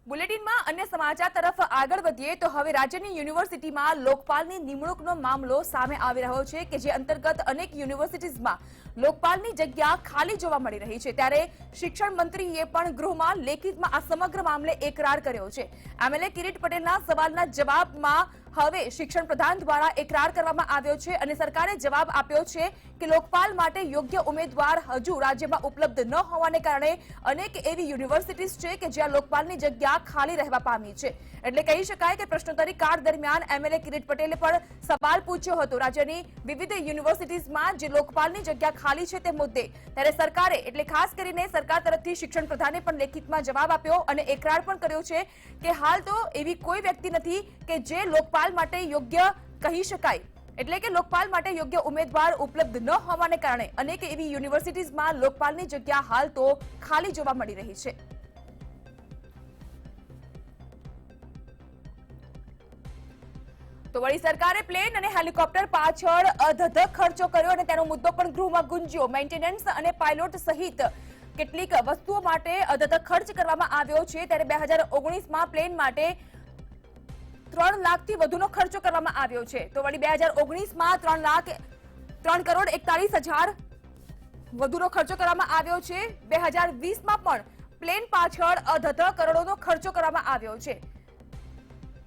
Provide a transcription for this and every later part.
બુલેટિનમાં અન્ય સમાચાર તરફ આગળ વધીએ તો હવે રાજ્યની યુનિવર્સિટીમાં લોકપાલની નિમણૂકનો મામલો સામે આવી રહ્યો છે કે જે અંતર્ગત અનેક યુનિવર્સિટીઝમાં લોકપાલની જગ્યા ખાલી જોવા મળી રહી છે। ત્યારે શિક્ષણ મંત્રીએ પણ ગૃહમાં લેખિતમાં આ સમગ્ર મામલે એકરાર કર્યો છે। એમએલએ કિરીટ પટેલના સવાલના જવાબમાં હવે શિક્ષણ પ્રધાન દ્વારા એકરાર કરવામાં આવ્યો છે અને સરકારે જવાબ આપ્યો છે કે લોકપાલ માટે યોગ્ય ઉમેદવાર હજુ રાજ્યમાં ઉપલબ્ધ ન હોવાને કારણે અનેક એવી યુનિવર્સિટીઝ છે કે જ્યાં લોકપાલની જગ્યા ખાલી રહેવા પામી છે। એટલે કહી શકાય કે પ્રશ્નોત્તરી કાળ દરમિયાન એમએલએ કિરીટ પટેલે પણ સવાલ પૂછ્યો હતો રાજ્યની વિવિધ યુનિવર્સિટીઝમાં જે લોકપાલની જગ્યા ખાલી છે તે મુદ્દે। ત્યારે સરકારે એટલે ખાસ કરીને સરકાર તરફથી શિક્ષણ પ્રધાને પણ લેખિતમાં જવાબ આપ્યો અને એકરાર પણ કર્યો છે કે હાલ તો એવી કોઈ વ્યક્તિ નથી કે જે લોકપાલ માટે યોગ્ય કહી શકાય, એટલે કે લોકપાલ માટે યોગ્ય ઉમેદવાર ઉપલબ્ધ ન હોવાને કારણે અનેક એવી યુનિવર્સિટીઝમાં લોકપાલની જગ્યા હાલ તો ખાલી જોવા મળી રહી છે। તો વળી સરકારે પ્લેન અને હેલિકોપ્ટર પાછળ અધધ ખર્ચો કર્યો અને તેનો મુદ્દો પણ ગૃહમાં ગુંજ્યો। મેન્ટેનન્સ અને પાયલોટ સહિત કેટલીક વસ્તુઓ માટે અધધ ખર્ચ કરવામાં આવ્યો છે। ત્યારે 2019માં પ્લેન માટે 3 લાખથી વધુનો ખર્ચો કરવામાં આવ્યો છે। તો વળી 2019માં 3 કરોડ 41 હજાર વધુનો ખર્ચો કરવામાં આવ્યો છે। 2020માં પણ પ્લેન પાછળ અધધ કરોડોનો ખર્ચો કરવામાં આવ્યો છે।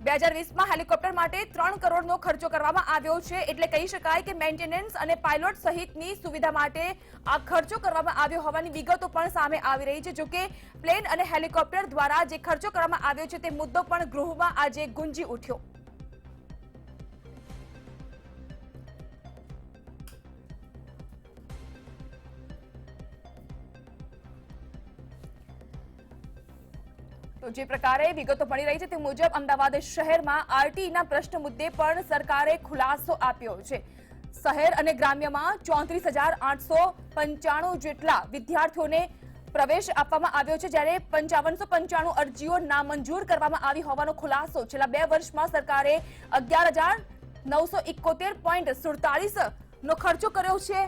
2020માં હેલિકોપ્ટર માટે 3 કરોડનો ખર્ચો કરવામાં આવ્યો છે। એટલે કહી શકાય કે મેન્ટેનન્સ અને પાયલોટ સહિતની સુવિધા માટે આ ખર્ચો કરવામાં આવ્યો હોવાની વિગતો પણ સામે આવી રહી છે। જોકે પ્લેન અને હેલિકોપ્ટર દ્વારા જે ખર્ચો કરવામાં આવ્યો છે તે મુદ્દો પણ ગૃહમાં આજે ગુંજી ઉઠ્યો। તો જે પ્રકારે વિગતો મળી રહી છે તે મુજબ અમદાવાદ શહેરમાં આરટીઈના પ્રશ્ન મુદ્દે પણ સરકારે ખુલાસો આપ્યો છે। શહેર અને ગ્રામ્યમાં 34,895 જેટલા વિદ્યાર્થીઓને પ્રવેશ આપવામાં આવ્યો છે, જ્યારે 5595 અરજીઓ નામંજૂર કરવામાં આવી હોવાનો ખુલાસો છેલ્લા 2 વર્ષમાં સરકારે 11,971.47 નો ખર્ચો કર્યો છે।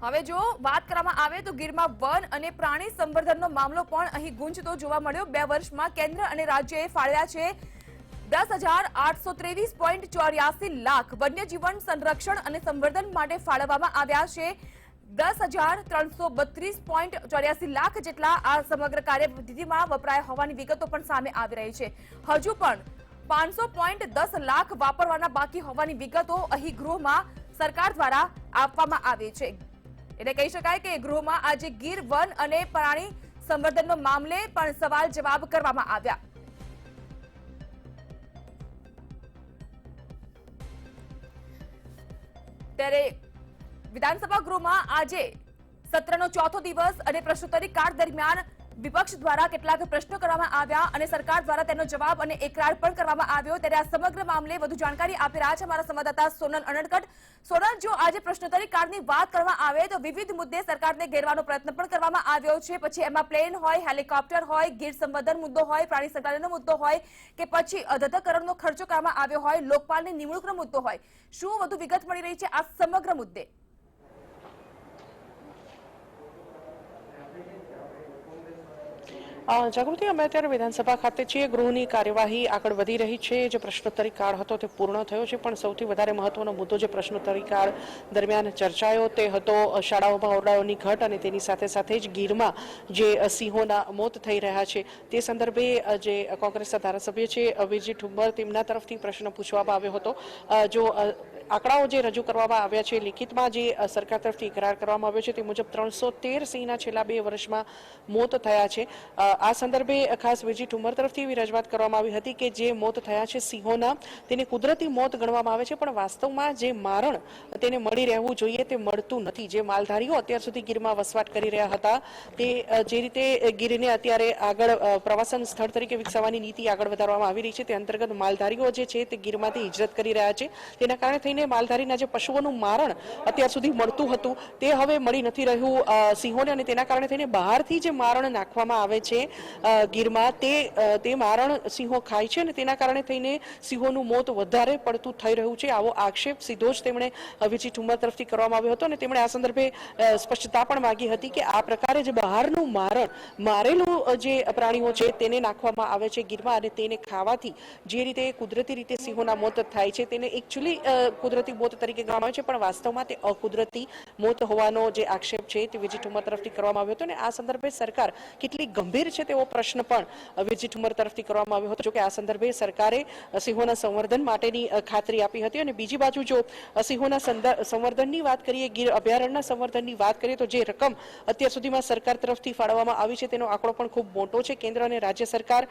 હવે જો વાત કરવામાં આવે તો ગીરમાં વન અને પ્રાણી સંવર્ધનનો મામલો પણ અહીં ગુંજતો જોવા મળ્યો। 2 વર્ષમાં કેન્દ્ર અને રાજ્યએ ફાળવ્યા છે 10,823.84 લાખ, વન્યજીવન સંરક્ષણ અને સંવર્ધન માટે ફાળવવામાં આવ્યા છે 10,332.84 લાખ જેટલા આ સમગ્ર કાર્યપદ્ધતિમાં વપરાયા હોવાની વિગતો પણ સામે આવી રહી છે। હજુ પણ 500.10 લાખ વાપરવાના બાકી હોવાની વિગતો અહીં ગૃહમાં સરકાર દ્વારા આપવામાં આવી છે। એટલે કહી શકાય કે ગૃહમાં આજે ગીર વન અને પ્રાણી સંવર્ધનનો મામલે પણ સવાલ જવાબ કરવામાં આવ્યા। ત્યારે વિધાનસભા ગૃહમાં આજે સત્રનો ચોથો દિવસ અને પ્રશ્નોત્તરી કાળ દરમિયાન વિપક્ષ દ્વારા કેટલાક પ્રશ્નો કરવામાં આવ્યા અને સરકાર દ્વારા તેનો જવાબ અને એકરાર પણ કરવામાં આવ્યો। ત્યારે આ સમગ્ર મામલે વધુ જાણકારી આપી રહ્યા છે અમારા સંવાદદાતા સોનલ અનડકટ। સોનલ, જો આજે પ્રશ્નોત્તરી કાળની વાત કરવામાં આવે તો વિવિધ મુદ્દે સરકારને ઘેરવાનો પ્રયત્ન પણ કરવામાં આવ્યો છે। પછી એમાં પ્લેન હોય, હેલિકોપ્ટર હોય, ગીર સંવર્ધન મુદ્દો હોય, પ્રાણી સંગ્રહાલયનો મુદ્દો હોય કે પછી અધધ કરોડનો ખર્ચો કરવામાં આવ્યો હોય, લોકપાલની નિમણૂકનો મુદ્દો હોય, શું વધુ વિગત મળી રહી છે આ સમગ્ર મુદ્દે? જાગૃતિ, અમે અત્યારે વિધાનસભા ખાતે છીએ। ગૃહની કાર્યવાહી આગળ વધી રહી છે। જે પ્રશ્નોત્તરી કાળ હતો તે પૂર્ણ થયો છે, પણ સૌથી વધારે મહત્વનો મુદ્દો જે પ્રશ્નોત્તરી કાળ દરમિયાન ચર્ચાયો તે હતો શાળાઓમાં ઓરડાઓની ઘટ અને તેની સાથે સાથે જ ગીરમાં જે સિંહોના મોત થઈ રહ્યા છે તે સંદર્ભે જે કોંગ્રેસના ધારાસભ્ય છે વીરજી ઠુમ્મર, તેમના તરફથી પ્રશ્ન પૂછવામાં આવ્યો હતો। જો આંકડાઓ જે રજૂ કરવામાં આવ્યા છે, લિખિતમાં જે સરકાર તરફથી ઇકરાર કરવામાં આવ્યો છે તે મુજબ 313 સિંહના છેલ્લા 2 વર્ષમાં મોત થયા છે। આ સંદર્ભે ખાસ વીરજી ઠુમ્મર તરફથી એવી રજૂઆત કરવામાં આવી હતી કે જે મોત થયા છે સિંહોના, તેને કુદરતી મોત ગણવામાં આવે છે, પણ વાસ્તવમાં જે મારણ તેને મળી રહેવું જોઈએ તે મળતું નથી। જે માલધારીઓ અત્યાર સુધી ગીરમાં વસવાટ કરી રહ્યા હતા તે જે રીતે ગીરને અત્યારે આગળ પ્રવાસન સ્થળ તરીકે વિકસાવવાની નીતિ આગળ વધારવામાં આવી રહી છે તે અંતર્ગત માલધારીઓ જે છે તે ગીરમાંથી હિજરત કરી રહ્યા છે। તેના કારણે થઈને થઈને માલધારીના જે પશુઓનું મારણ અત્યાર સુધી મળતું હતું તે હવે મળી નથી રહ્યું સિંહોને, અને તેના કારણે થઈને બહારથી જે મારણ નાખવામાં આવે છે ગીરમાં તે મારણ સિંહો ખાય છે, અને તેના કારણે થઈને સિંહોનું મોત વધારે પડતું થઈ રહ્યું છે. આવો આક્ષેપ સીધો જ તેમણે વીજી ઠુમ્મર તરફથી કરવામાં આવ્યો હતો, અને તેમણે આ સંદર્ભે સ્પષ્ટતા પણ માંગી હતી કે આ પ્રકારે જે બહારનું મારેલું જે પ્રાણીઓ છે તેને નાખવામાં આવે છે ગીરમાં, અને તેને ખાવાથી જે રીતે કુદરતી રીતે સિંહોના મોત થાય છે તેને એકચ્યુઅલી કુદરતી મોત તરીકે ગણવામાં આવે છે, પણ વાસ્તવમાં તે અકુદરતી મોત હોવાનો જે આક્ષેપ છે તે વીજી ઠુમ્મર તરફથી કરવામાં આવ્યો હતો. અને આ સંદર્ભે સરકાર કેટલી ગંભીર છે તેવો પ્રશ્ન પણ વીજી ઠુમ્મર તરફથી કરવામાં આવ્યો હતો. જોકે આ સંદર્ભે સરકારે સિંહોના સંવર્ધન માટેની ખાતરી આપી હતી. અને બીજી બાજુ જો સિંહોના સંવર્ધનની વાત કરીએ, ગીર અભયારણ્યના સંવર્ધનની વાત કરીએ, તો જે રકમ અત્યાર સુધીમાં સરકાર તરફથી ફાળવવામાં આવી છે તેનો આંકડો પણ ખૂબ મોટો છે. કેન્દ્ર અને રાજ્ય સરકાર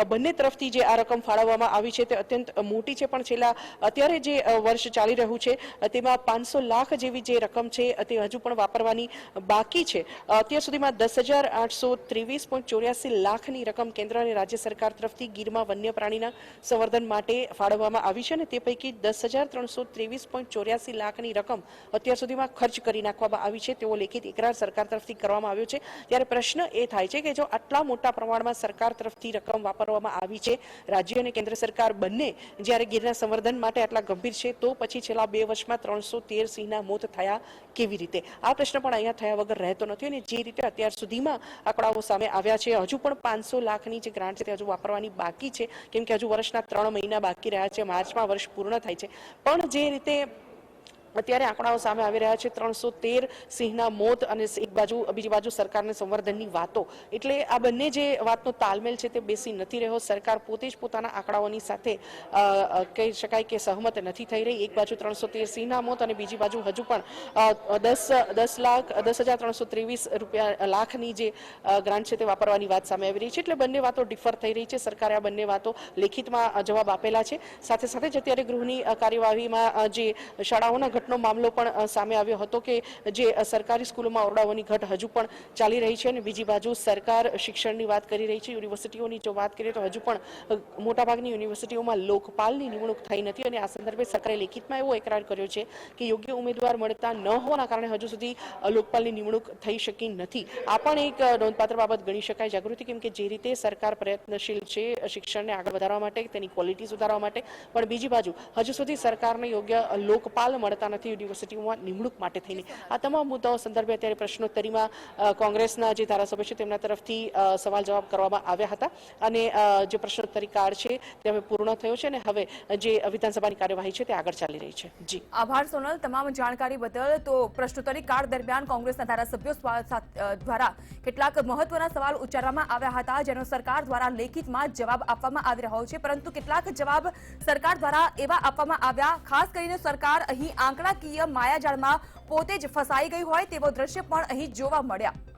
બંને તરફથી જે આ રકમ ફાળવવામાં આવી છે તે અત્યંત મોટી છે, પણ છેલ્લા અત્યારે જે વર્ષ ચાલી રહ્યું છે તેમાં 500 લાખ જેવી જે રકમ છે તે હજુ પણ વાપરવાની બાકી છે. અત્યાર સુધીમાં 10,823.84 લાખની રકમ કેન્દ્ર અને રાજ્ય સરકાર તરફથી ગીરમાં વન્ય પ્રાણીના સંવર્ધન માટે ફાળવવામાં આવી છે, અને તે પૈકી 10,323.84 લાખની રકમ અત્યાર સુધીમાં ખર્ચ કરી નાખવામાં આવી છે તેવો લેખિત ઇકરાર સરકાર તરફથી કરવામાં આવ્યો છે. ત્યારે પ્રશ્ન એ થાય છે કે જો આટલા મોટા પ્રમાણમાં સરકાર તરફથી રકમ વાપરવામાં આવી છે, રાજ્ય અને કેન્દ્ર સરકાર બંને જ્યારે ગીરના સંવર્ધન માટે આટલા ગંભીર છે, તો પછી છેલ્લા 2 વર્ષમાં 313 સિંહના મોત થયા કેવી રીતે? આ પ્રશ્ન પણ અહીંયા થયા વગર રહેતો નથી. અને જે રીતે અત્યાર સુધીમાં આંકડાઓ સામે આવ્યા છે, હજુ પણ 500 લાખની જે ગ્રાન્ટ છે તે હજુ વાપરવાની બાકી છે, કેમ કે હજુ વર્ષના 3 મહિના બાકી રહ્યા છે. માર્ચમાં વર્ષ પૂર્ણ થાય છે, પણ જે રીતે અત્યારે આંકડાઓ સામે આવી રહ્યા છે 313 સિંહના મોત અને બીજી બાજુ સરકારને સંવર્ધનની વાતો, એટલે આ બંને જે વાતનો તાલમેલ છે તે બેસી નથી રહ્યો. સરકાર પોતે જ પોતાના આંકડાઓની સાથે કહી શકાય કે સહમત નથી થઈ રહી. એક બાજુ 313 સિંહના મોત અને બીજી બાજુ હજુ પણ 10,323 લાખની જે ગ્રાન્ટ છે તે વાપરવાની વાત સામે આવી રહી છે. એટલે બંને વાતો ડિફર થઈ રહી છે. સરકારે આ બંને વાતો લેખિતમાં જવાબ આપેલા છે. સાથે સાથે જ અત્યારે ગૃહની કાર્યવાહીમાં જે શાળાઓના નો મામલો પણ સામે આવ્યો હતો કે જે સરકારી સ્કૂલોમાં ઓરડાઓની ઘટ હજુ પણ ચાલી રહી છે, અને બીજી બાજુ સરકાર શિક્ષણની વાત કરી રહી છે. યુનિવર્સિટીઓની જો વાત કરીએ તો હજુ પણ મોટાભાગની યુનિવર્સિટીઓમાં લોકપાલની નિમણૂક થઈ નથી, અને આ સંદર્ભે સરકારે લેખિતમાં એવો એકરાર કર્યો છે કે યોગ્ય ઉમેદવાર મળતા ન હોવાના કારણે હજુ સુધી લોકપાલની નિમણૂક થઈ શકી નથી. આ પણ એક નોંધપાત્ર બાબત ગણી શકાય જાગૃતિ, કેમ કે જે રીતે સરકાર પ્રયત્નશીલ છે શિક્ષણને આગળ વધારવા માટે, તેની ક્વોલિટી સુધારવા માટે, પણ બીજી બાજુ હજુ સુધી સરકારને યોગ્ય લોકપાલ મળતા નથી યુનિવર્સિટીઓમાં નિમણૂક માટે થઈને. આ તમામ મુદ્દાઓ સંદર્ભે અત્યારે પ્રશ્નોત્તરીમાં કોંગ્રેસના જે ધારાસભ્ય છે તેમના તરફથી સવાલ જવાબ કરવામાં આવ્યા હતા, અને જે પ્રશ્નોત્તરી કાળ છે તે હવે પૂર્ણ થયો છે, અને હવે જે વિધાનસભાની કાર્યવાહી છે તે આગળ ચાલી રહી છે. જી આભાર સોનલ, તમામ જાણકારી બદલ. તો પ્રશ્નોત્તરી કાળ દરમિયાન કોંગ્રેસના ધારાસભ્યો દ્વારા કેટલાક મહત્વના સવાલ ઉચ્ચારવામાં આવ્યા હતા, જેનો સરકાર દ્વારા લેખિતમાં જવાબ આપવામાં આવી રહ્યો છે, પરંતુ કેટલાક જવાબ સરકાર દ્વારા એવા આપવામાં આવ્યા, ખાસ કરીને સરકાર અહીં આંકડાકીય માયાજાળમાં પોતે જ ફસાઈ ગઈ હોય તેવો દ્રશ્ય પણ અહીં જોવા મળ્યા.